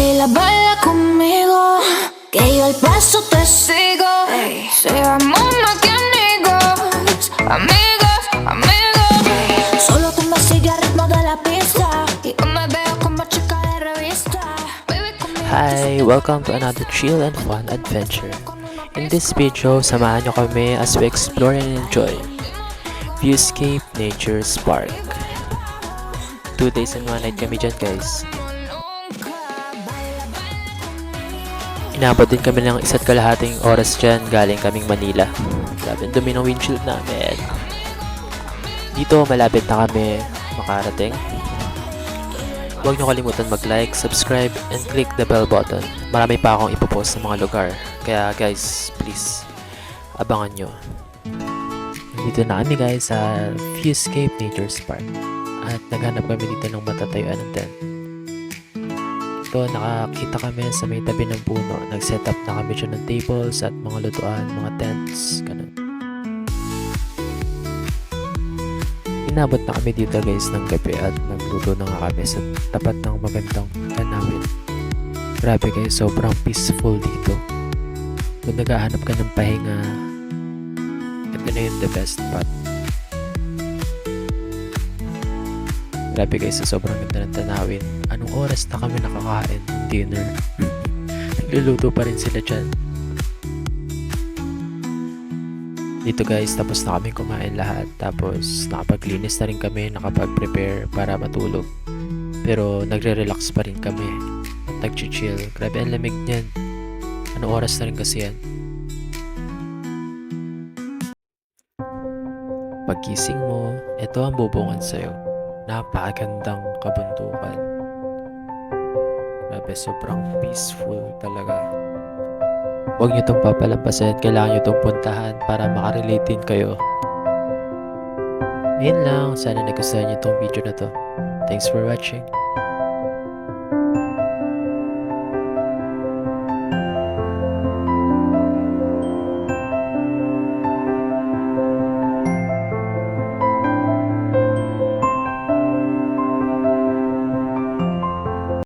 Baila, baila conmigo, que yo al paso te sigo. Seamos más que amigos, amigos, amigos. Solo tú me sigues al ritmo de la pista y yo me veo como chica de revista. Hi! Welcome to another chill and fun adventure. In this video, samahan nyo kami as we explore and enjoy Viewscape Nature's Park. 2 days and 1 night kami dyan, guys. Inabot din kami ng 1.5 oras dyan, galing kaming Manila. Grabe, dumi ng windshield namin. Dito, malapit na kami makarating. Huwag nyo kalimutan mag-like, subscribe, and click the bell button. Marami pa akong ipopost sa mga lugar. Kaya guys, please, abangan nyo. Dito na kami guys sa Viewscape Nature's Park. At naghanap kami dito ng matatayuan ng tent. Ito, nakakita kami sa may tabi ng puno. Nag-set up na kami dyan ng tables at mga lutuan, mga tents, ganun. Inabot na kami dito guys ng gabi at nagluto na nga kami sa tapat ng magandang tanawin. Grabe guys, sobrang peaceful dito. Kung naghahanap ka ng pahinga, ito na yung the best spot. Grabe guys, sobrang ganda ng tanawin. Anong oras na kami nakakain ng dinner? Nagluluto pa rin sila dyan. Dito guys, tapos na kami kumain lahat. Tapos nakapaglinis na rin kami, nakapag-prepare para matulog. Pero nagre-relax pa rin kami. Nag-chill. Grabe ang lamig niyan. Anong oras na rin kasi yan? Pagkising mo, ito ang bubungan sa'yo. Napakagandang kabundukan. Grabe, sobrang peaceful talaga. Huwag nyo itong papalampasin, kailangan nyo itong puntahan para makarelate din kayo. Ayun lang, sana nagustuhan nyo itong video na to. Thanks for watching.